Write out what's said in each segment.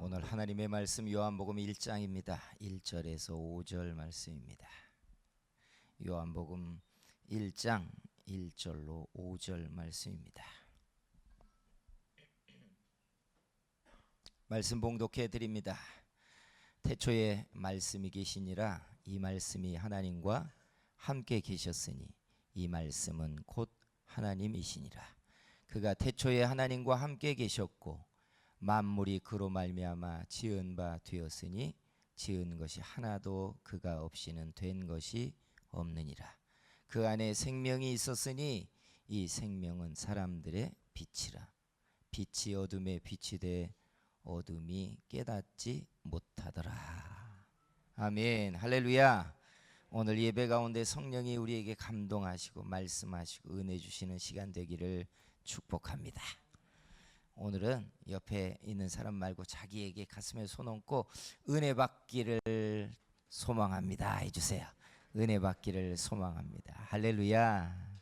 오늘 하나님의 말씀 요한복음 1장입니다. 1절에서 5절 말씀입니다. 요한복음 1장 1절로 5절 말씀입니다. 말씀 봉독해 드립니다. 태초에 말씀이 계시니라. 이 말씀이 하나님과 함께 계셨으니 이 말씀은 곧 하나님이시니라. 그가 태초에 하나님과 함께 계셨고 만물이 그로 말미암아 지은 바 되었으니 지은 것이 하나도 그가 없이는 된 것이 없느니라. 그 안에 생명이 있었으니 이 생명은 사람들의 빛이라. 빛이 어둠에 빛이 돼 어둠이 깨닫지 못하더라. 아멘. 할렐루야. 오늘 예배 가운데 성령이 우리에게 감동하시고 말씀하시고 은혜 주시는 시간 되기를 축복합니다. 오늘은 옆에 있는 사람 말고 자기에게 가슴에 손 얹고 은혜 받기를 소망합니다 해주세요. 은혜 받기를 소망합니다. 할렐루야.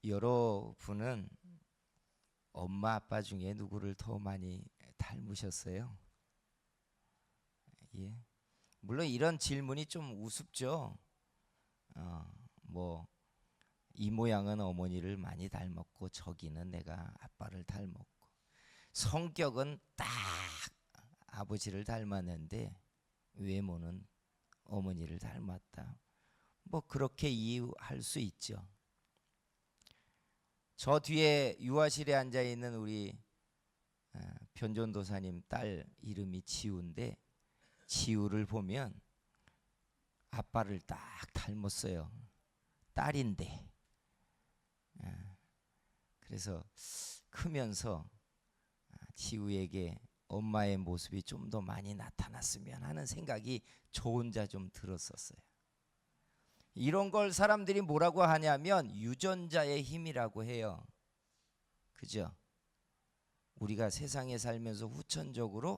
여러분은 엄마 아빠 중에 누구를 더 많이 닮으셨어요? 예. 물론 이런 질문이 좀 우습죠. 이 모양은 어머니를 많이 닮았고 저기는 내가 아빠를 닮았고 성격은 딱 아버지를 닮았는데 외모는 어머니를 닮았다. 그렇게 이해할 수 있죠. 저 뒤에 유아실에 앉아 있는 우리 변전도사님 딸 이름이 지우인데 지우를 보면 아빠를 딱 닮았어요. 딸인데. 그래서 크면서 지우에게 엄마의 모습이 좀 더 많이 나타났으면 하는 생각이 저 혼자 좀 들었었어요. 이런 걸 사람들이 뭐라고 하냐면 유전자의 힘이라고 해요. 그죠? 우리가 세상에 살면서 후천적으로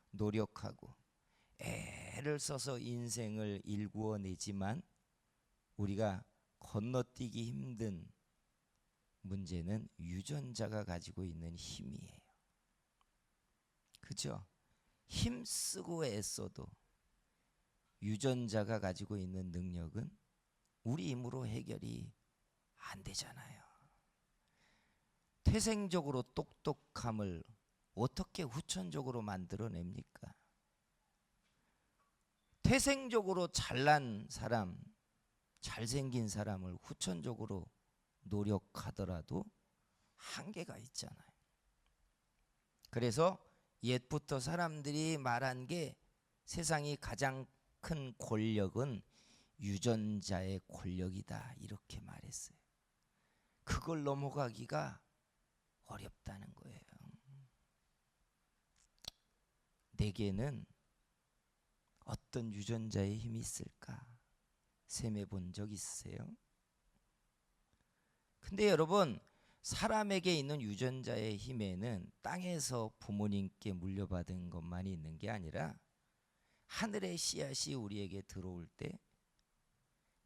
노력하고 애를 써서 인생을 일구어내지만 우리가 건너뛰기 힘든 문제는 유전자가 가지고 있는 힘이에요. 그죠? 힘쓰고 애써도 유전자가 가지고 있는 능력은 우리 힘으로 해결이 안 되잖아요. 태생적으로 똑똑함을 어떻게 후천적으로 만들어냅니까? 태생적으로 잘난 사람, 잘생긴 사람을 후천적으로 노력하더라도 한계가 있잖아요. 그래서 옛부터 사람들이 말한 게 세상이 가장 큰 권력은 유전자의 권력이다 이렇게 말했어요. 그걸 넘어가기가 어렵다는 거예요. 내게는 어떤 유전자의 힘이 있을까? 셈해 본 적 있으세요? 근데 여러분, 사람에게 있는 유전자의 힘에는 땅에서 부모님께 물려받은 것만이 있는 게 아니라 하늘의 씨앗이 우리에게 들어올 때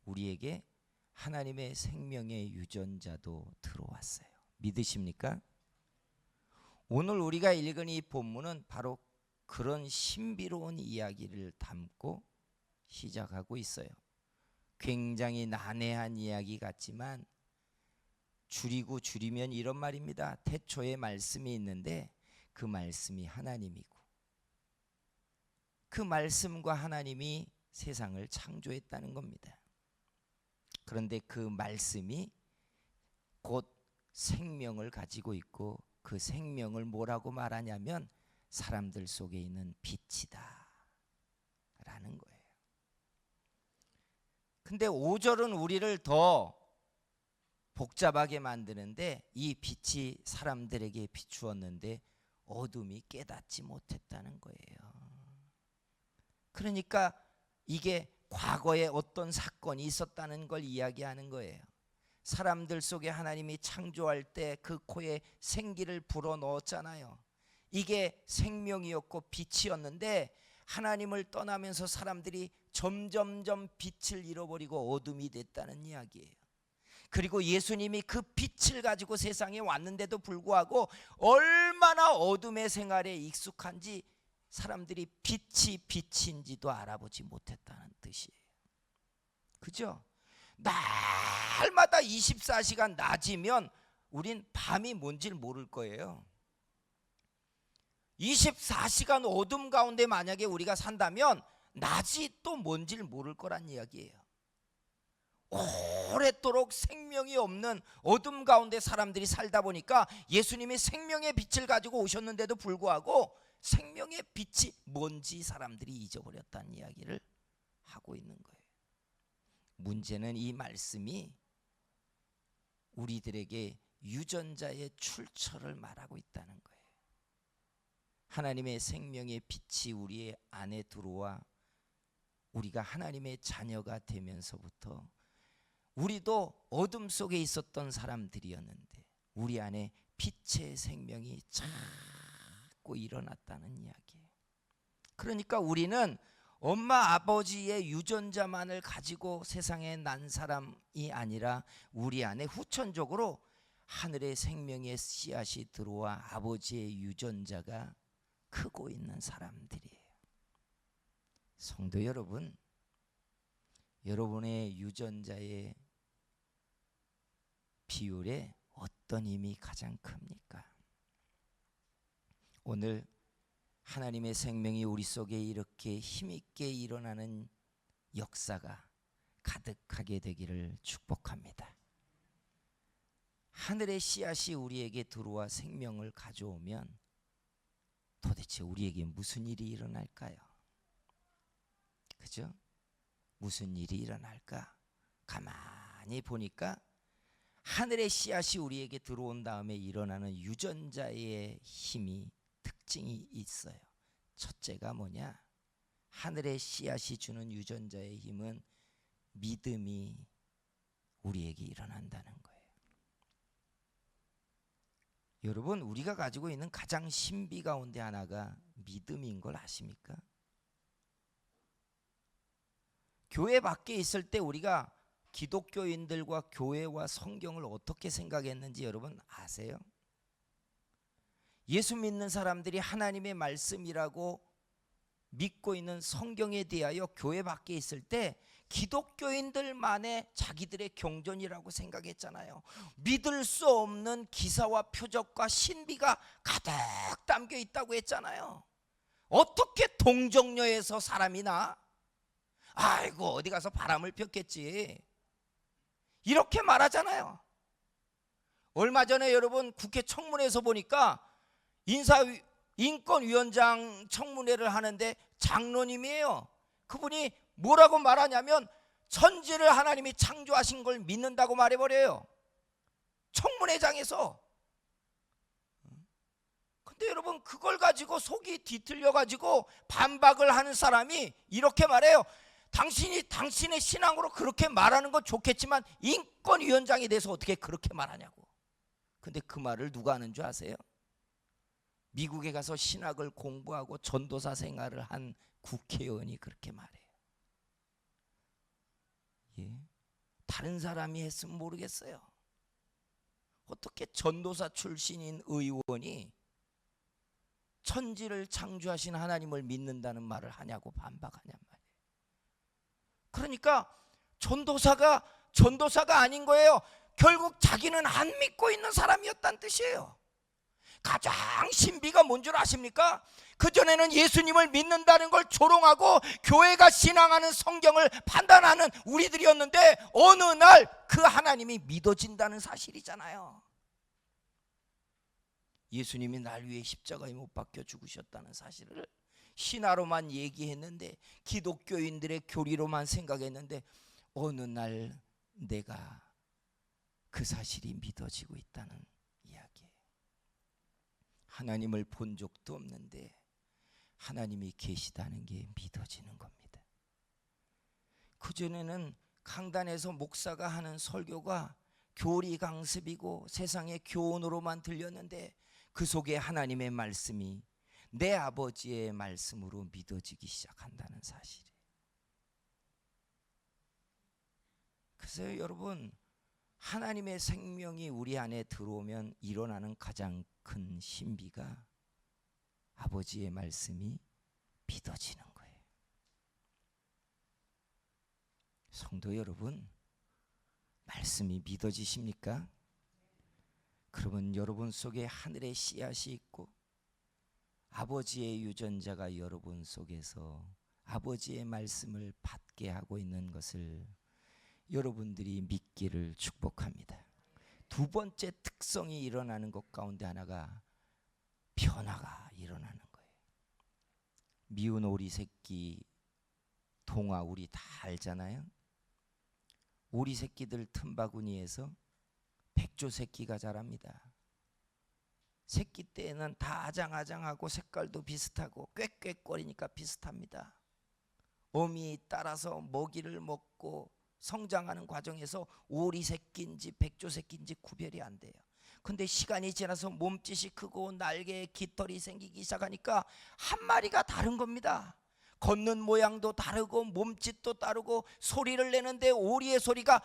우리에게 하나님의 생명의 유전자도 들어왔어요. 믿으십니까? 오늘 우리가 읽은 이 본문은 바로 그런 신비로운 이야기를 담고 시작하고 있어요. 굉장히 난해한 이야기 같지만 줄이면 이런 말입니다. 태초에 말씀이 있는데 그 말씀이 하나님이고 그 말씀과 하나님이 세상을 창조했다는 겁니다. 그런데 그 말씀이 곧 생명을 가지고 있고 그 생명을 뭐라고 말하냐면 사람들 속에 있는 빛이다 라는 거예요. 근데 5절은 우리를 더 복잡하게 만드는데 이 빛이 사람들에게 비추었는데 어둠이 깨닫지 못했다는 거예요. 그러니까 이게 과거에 어떤 사건이 있었다는 걸 이야기하는 거예요. 사람들 속에 하나님이 창조할 때 그 코에 생기를 불어넣었잖아요. 이게 생명이었고 빛이었는데 하나님을 떠나면서 사람들이 점점점 빛을 잃어버리고 어둠이 됐다는 이야기예요. 그리고 예수님이 그 빛을 가지고 세상에 왔는데도 불구하고 얼마나 어둠의 생활에 익숙한지 사람들이 빛이 빛인지도 알아보지 못했다는 뜻이에요. 그죠? 날마다 24시간 낮이면 우린 밤이 뭔지를 모를 거예요. 24시간 어둠 가운데 만약에 우리가 산다면 낮이 또 뭔지를 모를 거란 이야기예요. 오랫도록 생명이 없는 어둠 가운데 사람들이 살다 보니까 예수님이 생명의 빛을 가지고 오셨는데도 불구하고 생명의 빛이 뭔지 사람들이 잊어버렸다는 이야기를 하고 있는 거예요. 문제는 이 말씀이 우리들에게 유전자의 출처를 말하고 있다는 거예요. 하나님의 생명의 빛이 우리의 안에 들어와 우리가 하나님의 자녀가 되면서부터 우리도 어둠 속에 있었던 사람들이었는데 우리 안에 빛의 생명이 자꾸 일어났다는 이야기예요. 그러니까 우리는 엄마 아버지의 유전자만을 가지고 세상에 난 사람이 아니라 우리 안에 후천적으로 하늘의 생명의 씨앗이 들어와 아버지의 유전자가 크고 있는 사람들이에요. 성도 여러분, 여러분의 유전자의 비율에 어떤 힘이 가장 큽니까? 오늘 하나님의 생명이 우리 속에 이렇게 힘있게 일어나는 역사가 가득하게 되기를 축복합니다. 하늘의 씨앗이 우리에게 들어와 생명을 가져오면 도대체 우리에게 무슨 일이 일어날까요? 그죠? 무슨 일이 일어날까? 가만히 보니까 하늘의 씨앗이 우리에게 들어온 다음에 일어나는 유전자의 힘이 특징이 있어요. 첫째가 뭐냐? 하늘의 씨앗이 주는 유전자의 힘은 믿음이 우리에게 일어난다는 거예요. 여러분, 우리가 가지고 있는 가장 신비 가운데 하나가 믿음인 걸 아십니까? 교회 밖에 있을 때 우리가 기독교인들과 교회와 성경을 어떻게 생각했는지 여러분 아세요? 예수 믿는 사람들이 하나님의 말씀이라고 믿고 있는 성경에 대하여 교회 밖에 있을 때 기독교인들만의 자기들의 경전이라고 생각했잖아요. 믿을 수 없는 기사와 표적과 신비가 가득 담겨 있다고 했잖아요. 어떻게 동정녀에서 사람이 나? 아이고 어디 가서 바람을 폈겠지, 이렇게 말하잖아요. 얼마 전에 여러분 국회 청문회에서 보니까 인권위원장 청문회를 하는데 장로님이에요. 그분이 뭐라고 말하냐면 천지를 하나님이 창조하신 걸 믿는다고 말해버려요, 청문회장에서. 근데 여러분 그걸 가지고 속이 뒤틀려 가지고 반박을 하는 사람이 이렇게 말해요. 당신이 당신의 신앙으로 그렇게 말하는 건 좋겠지만 인권위원장에 대해서 어떻게 그렇게 말하냐고. 근데 그 말을 누가 하는 줄 아세요? 미국에 가서 신학을 공부하고 전도사 생활을 한 국회의원이 그렇게 말해요. 예? 다른 사람이 했으면 모르겠어요. 어떻게 전도사 출신인 의원이 천지를 창조하신 하나님을 믿는다는 말을 하냐고 반박하냔 말이에요. 그러니까 전도사가 아닌 거예요. 결국 자기는 안 믿고 있는 사람이었다는 뜻이에요. 가장 신비가 뭔 줄 아십니까? 그전에는 예수님을 믿는다는 걸 조롱하고 교회가 신앙하는 성경을 판단하는 우리들이었는데 어느 날 그 하나님이 믿어진다는 사실이잖아요. 예수님이 날 위해 십자가에 못 박혀 죽으셨다는 사실을 신화로만 얘기했는데, 기독교인들의 교리로만 생각했는데 어느 날 내가 그 사실이 믿어지고 있다는 이야기예요. 하나님을 본 적도 없는데 하나님이 계시다는 게 믿어지는 겁니다. 그전에는 강단에서 목사가 하는 설교가 교리 강습이고 세상의 교훈으로만 들렸는데 그 속에 하나님의 말씀이 내 아버지의 말씀으로 믿어지기 시작한다는 사실이에요. 그래서 여러분, 하나님의 생명이 우리 안에 들어오면 일어나는 가장 큰 신비가 아버지의 말씀이 믿어지는 거예요. 성도 여러분, 말씀이 믿어지십니까? 그러면 여러분 속에 하늘의 씨앗이 있고 아버지의 유전자가 여러분 속에서 아버지의 말씀을 받게 하고 있는 것을 여러분들이 믿기를 축복합니다. 두 번째 특성이 일어나는 것 가운데 하나가 변화가 일어나는 거예요. 미운 오리 새끼 동화 우리 다 알잖아요. 오리 새끼들 틈바구니에서 백조 새끼가 자랍니다. 새끼 때는 다 아장아장하고 색깔도 비슷하고 꽥꽥거리니까 비슷합니다. 어미에 따라서 먹이를 먹고 성장하는 과정에서 오리 새끼인지 백조 새끼인지 구별이 안 돼요. 근데 시간이 지나서 몸짓이 크고 날개에 깃털이 생기기 시작하니까 한 마리가 다른 겁니다. 걷는 모양도 다르고 몸짓도 다르고 소리를 내는데 오리의 소리가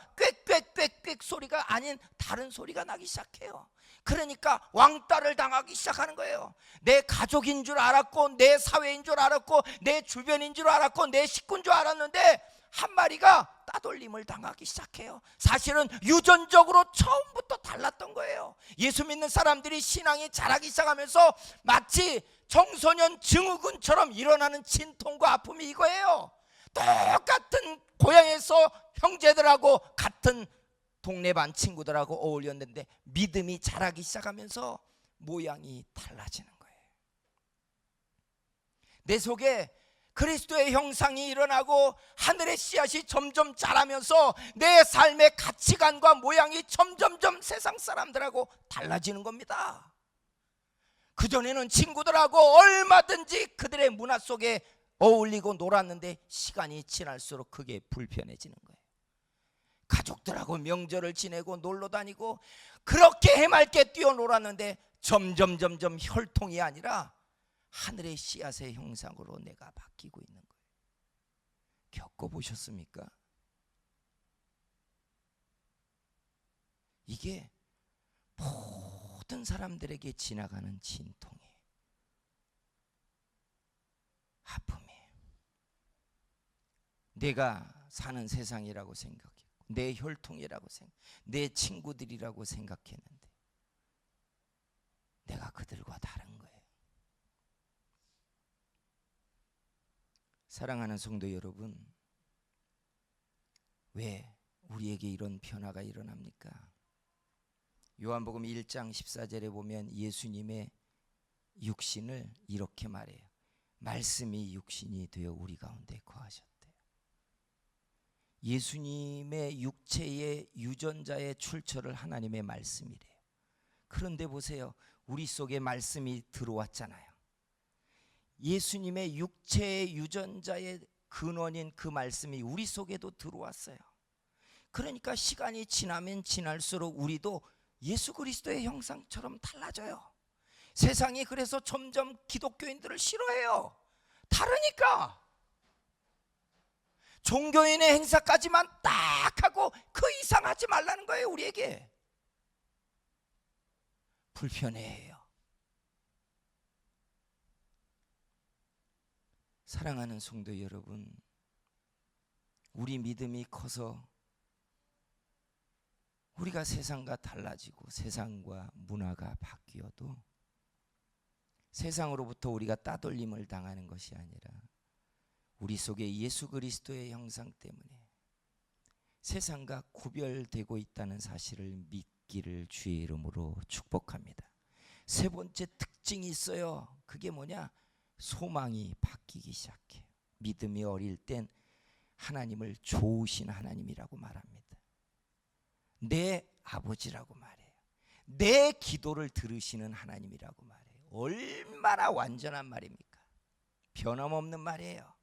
꽥꽥꽥꽥 소리가 아닌 다른 소리가 나기 시작해요. 그러니까 왕따를 당하기 시작하는 거예요. 내 가족인 줄 알았고 내 사회인 줄 알았고 내 주변인 줄 알았고 내 식구인 줄 알았는데 한 마리가 따돌림을 당하기 시작해요. 사실은 유전적으로 처음부터 달랐던 거예요. 예수 믿는 사람들이 신앙이 자라기 시작하면서 마치 청소년 증후군처럼 일어나는 진통과 아픔이 이거예요. 똑같은 고향에서 형제들하고 같은 동네 반 친구들하고 어울렸는데 믿음이 자라기 시작하면서 모양이 달라지는 거예요. 내 속에 그리스도의 형상이 일어나고 하늘의 씨앗이 점점 자라면서 내 삶의 가치관과 모양이 점점점 세상 사람들하고 달라지는 겁니다. 그전에는 친구들하고 얼마든지 그들의 문화 속에 어울리고 놀았는데 시간이 지날수록 그게 불편해지는 거예요. 가족들하고 명절을 지내고 놀러 다니고 그렇게 해맑게 뛰어놀았는데 점점 혈통이 아니라 하늘의 씨앗의 형상으로 내가 바뀌고 있는 거예요. 겪어보셨습니까? 이게 모든 사람들에게 지나가는 진통이에요. 아픔이에요. 내가 사는 세상이라고 생각해, 내 혈통이라고 생각, 내 친구들이라고 생각했는데 내가 그들과 다른 거예요. 사랑하는 성도 여러분, 왜 우리에게 이런 변화가 일어납니까? 요한복음 1장 14절에 보면 예수님의 육신을 이렇게 말해요. 말씀이 육신이 되어 우리 가운데 거하셨대요. 예수님의 육체의 유전자의 출처를 하나님의 말씀이래요. 그런데 보세요, 우리 속에 말씀이 들어왔잖아요. 예수님의 육체의 유전자의 근원인 그 말씀이 우리 속에도 들어왔어요. 그러니까 시간이 지나면 지날수록 우리도 예수 그리스도의 형상처럼 달라져요. 세상이 그래서 점점 기독교인들을 싫어해요. 다르니까. 종교인의 행사까지만 딱 하고 그 이상 하지 말라는 거예요. 우리에게 불편해해요. 사랑하는 성도 여러분, 우리 믿음이 커서 우리가 세상과 달라지고 세상과 문화가 바뀌어도 세상으로부터 우리가 따돌림을 당하는 것이 아니라 우리 속에 예수 그리스도의 형상 때문에 세상과 구별되고 있다는 사실을 믿기를 주의 이름으로 축복합니다. 세 번째 특징이 있어요. 그게 뭐냐? 소망이 바뀌기 시작해요. 믿음이 어릴 땐 하나님을 좋으신 하나님이라고 말합니다. 내 아버지라고 말해요. 내 기도를 들으시는 하나님이라고 말해요. 얼마나 완전한 말입니까? 변함없는 말이에요.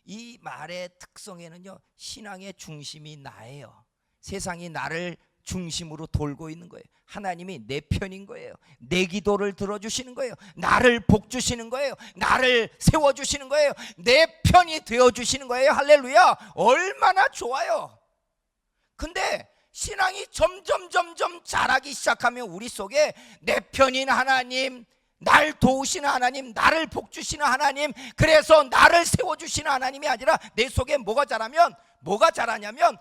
이 말의 특성에는요, 신앙의 중심이 나예요. 세상이 나를 중심으로 돌고 있는 거예요. 하나님이 내 편인 거예요. 내 기도를 들어주시는 거예요. 나를 복주시는 거예요. 나를 세워주시는 거예요. 내 편이 되어주시는 거예요. 할렐루야. 얼마나 좋아요. 근데 신앙이 점점 자라기 시작하면 우리 속에 내 편인 하나님, 날 도우시는 하나님, 나를 복주시는 하나님, 그래서 나를 세워주시는 하나님이 아니라 내 속에 뭐가 자라냐면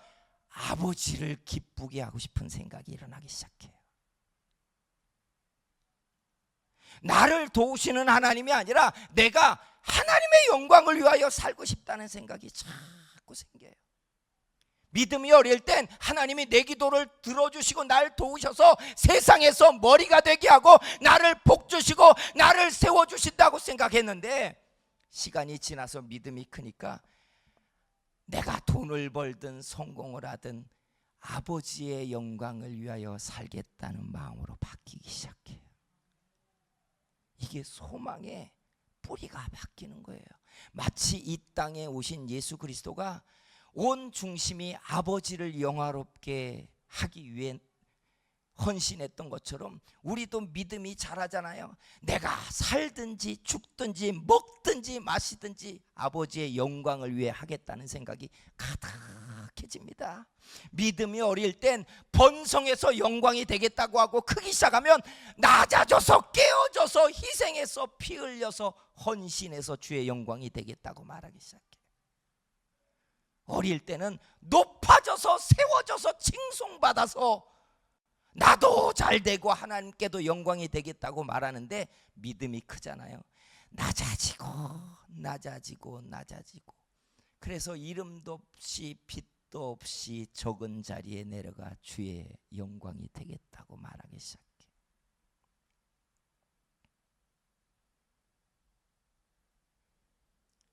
아버지를 기쁘게 하고 싶은 생각이 일어나기 시작해요. 나를 도우시는 하나님이 아니라 내가 하나님의 영광을 위하여 살고 싶다는 생각이 자꾸 생겨요. 믿음이 어릴 땐 하나님이 내 기도를 들어주시고 날 도우셔서 세상에서 머리가 되게 하고 나를 복주시고 나를 세워주신다고 생각했는데, 시간이 지나서 믿음이 크니까 내가 돈을 벌든 성공을 하든 아버지의 영광을 위하여 살겠다는 마음으로 바뀌기 시작해요. 이게 소망의 뿌리가 바뀌는 거예요. 마치 이 땅에 오신 예수 그리스도가 온 중심이 아버지를 영화롭게 하기 위해 헌신했던 것처럼 우리도 믿음이 자라잖아요. 내가 살든지 죽든지 먹든지 마시든지 아버지의 영광을 위해 하겠다는 생각이 가득해집니다. 믿음이 어릴 땐 번성해서 영광이 되겠다고 하고 크기 시작하면 낮아져서 깨어져서 희생해서 피 흘려서 헌신해서 주의 영광이 되겠다고 말하기 시작해요. 어릴 때는 높아져서 세워져서 칭송받아서 나도 잘 되고 하나님께도 영광이 되겠다고 말하는데, 믿음이 크잖아요. 낮아지고 그래서 이름도 없이 빛도 없이 적은 자리에 내려가 주의 영광이 되겠다고 말하기 시작해.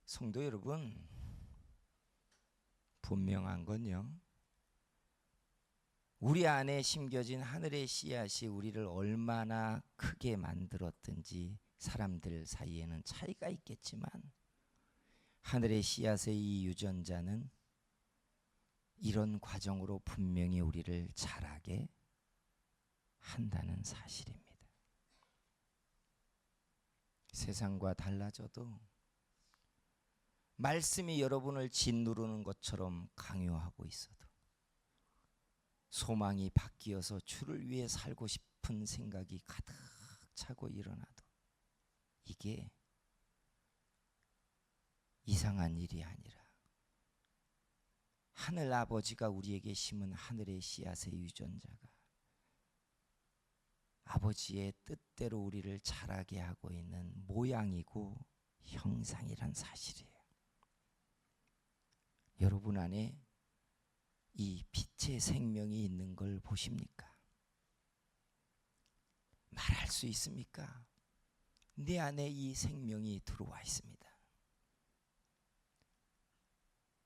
성도 여러분, 분명한 건요, 우리 안에 심겨진 하늘의 씨앗이 우리를 얼마나 크게 만들었든지 사람들 사이에는 차이가 있겠지만 하늘의 씨앗의 이 유전자는 이런 과정으로 분명히 우리를 자라게 한다는 사실입니다. 세상과 달라져도 말씀이 여러분을 짓누르는 것처럼 강요하고 있어도, 소망이 바뀌어서 주를 위해 살고 싶은 생각이 가득 차고 일어나도 이게 이상한 일이 아니라 하늘 아버지가 우리에게 심은 하늘의 씨앗의 유전자가 아버지의 뜻대로 우리를 자라게 하고 있는 모양이고 형상이란 사실이에요. 여러분 안에 이 빛의 생명이 있는 걸 보십니까? 말할 수 있습니까? 내 안에 이 생명이 들어와 있습니다.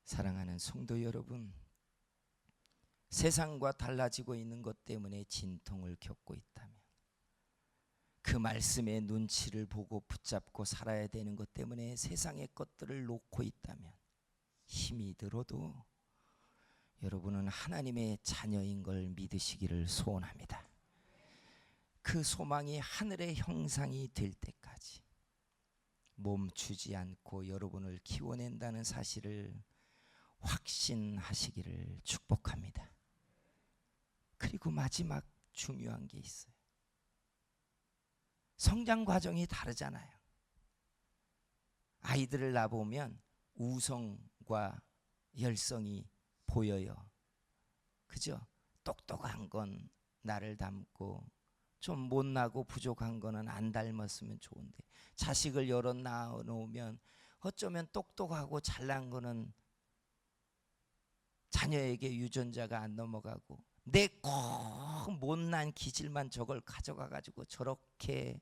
사랑하는 성도 여러분, 세상과 달라지고 있는 것 때문에 진통을 겪고 있다면, 그 말씀의 눈치를 보고 붙잡고 살아야 되는 것 때문에 세상의 것들을 놓고 있다면, 힘이 들어도 여러분은 하나님의 자녀인 걸 믿으시기를 소원합니다. 그 소망이 하늘의 형상이 될 때까지 멈추지 않고 여러분을 키워낸다는 사실을 확신하시기를 축복합니다. 그리고 마지막 중요한 게 있어요. 성장 과정이 다르잖아요. 아이들을 낳아보면 우성과 열성이 보여요. 그죠? 똑똑한 건 나를 닮고 좀 못나고 부족한 거는 안 닮았으면 좋은데, 자식을 여러 낳아놓으면 어쩌면 똑똑하고 잘난 거는 자녀에게 유전자가 안 넘어가고 내 꼭 못난 기질만 저걸 가져가 가지고 저렇게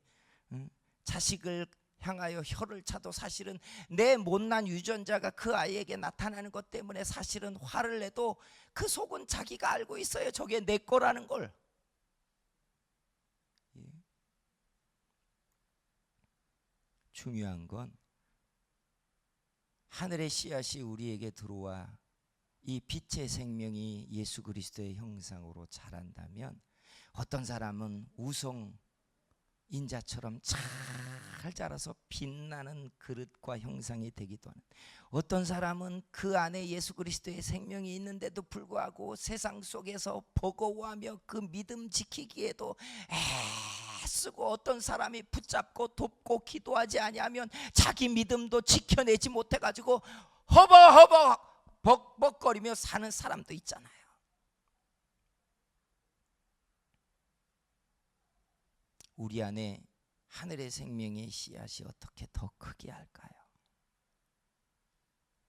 자식을 향하여 혀를 차도 사실은 내 못난 유전자가 그 아이에게 나타나는 것 때문에 사실은 화를 내도 그 속은 자기가 알고 있어요. 저게 내 거라는 걸. 중요한 건 하늘의 씨앗이 우리에게 들어와 이 빛의 생명이 예수 그리스도의 형상으로 자란다면, 어떤 사람은 우성 인자처럼 잘 잘 자라서 빛나는 그릇과 형상이 되기도 하는, 어떤 사람은 그 안에 예수 그리스도의 생명이 있는데도 불구하고 세상 속에서 버거워하며 그 믿음 지키기에도 애쓰고, 어떤 사람이 붙잡고 돕고 기도하지 아니하면 자기 믿음도 지켜내지 못해가지고 허버허버 벅벅거리며 사는 사람도 있잖아요. 우리 안에 하늘의 생명의 씨앗이 어떻게 더 크게 할까요?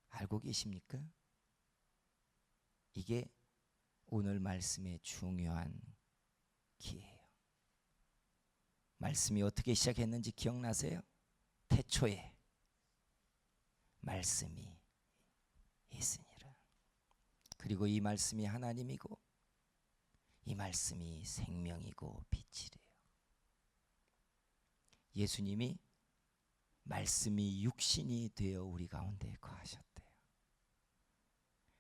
알고 계십니까? 이게 오늘 말씀의 중요한 기회예요. 말씀이 어떻게 시작했는지 기억나세요? 태초에 말씀이 있으니라. 그리고 이 말씀이 하나님이고 이 말씀이 생명이고 빛이래요. 예수님이 말씀이 육신이 되어 우리 가운데 거하셨대요.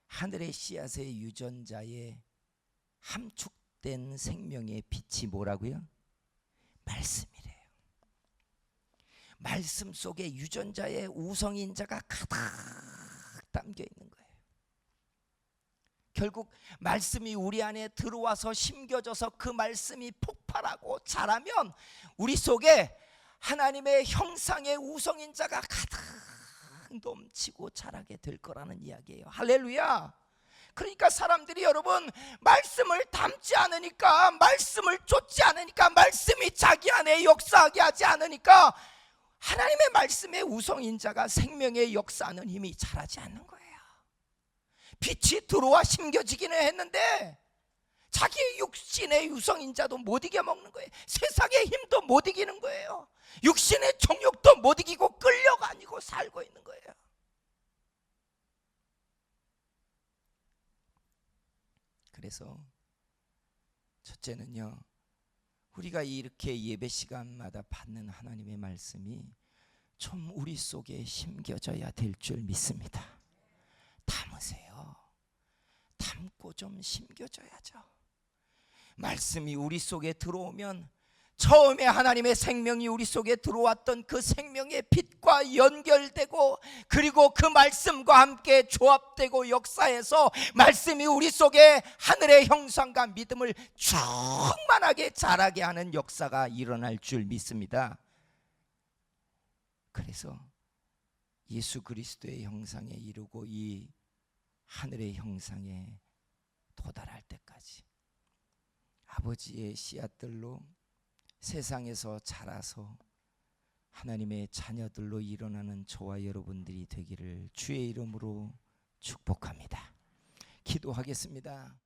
하늘의 씨앗의 유전자에 함축된 생명의 빛이 뭐라고요? 말씀이래요. 말씀 속에 유전자의 우성인자가 가득 담겨 있는 거예요. 결국 말씀이 우리 안에 들어와서 심겨져서 그 말씀이 폭발하고 자라면 우리 속에 하나님의 형상의 우성인자가 가득 넘치고 자라게 될 거라는 이야기예요. 할렐루야. 그러니까 사람들이, 여러분, 말씀을 담지 않으니까, 말씀을 쫓지 않으니까, 말씀이 자기 안에 역사하게 하지 않으니까 하나님의 말씀의 우성인자가 생명의 역사하는 힘이 자라지 않는 거예요. 빛이 들어와 심겨지기는 했는데 자기의 육신의 유성인자도 못 이겨먹는 거예요. 세상의 힘도 못 이기는 거예요. 육신의 정욕도 못 이기고 끌려가지고 살고 있는 거예요. 그래서 첫째는요, 우리가 이렇게 예배 시간마다 받는 하나님의 말씀이 좀 우리 속에 심겨져야 될 줄 믿습니다. 담으세요. 담고 좀 심겨져야죠. 말씀이 우리 속에 들어오면 처음에 하나님의 생명이 우리 속에 들어왔던 그 생명의 빛과 연결되고, 그리고 그 말씀과 함께 조합되고 역사해서 말씀이 우리 속에 하늘의 형상과 믿음을 충만하게 자라게 하는 역사가 일어날 줄 믿습니다. 그래서 예수 그리스도의 형상에 이르고 이 하늘의 형상에 도달할 때까지 아버지의 씨앗들로 세상에서 자라서 하나님의 자녀들로 일어나는 저와 여러분들이 되기를 주의 이름으로 축복합니다. 기도하겠습니다.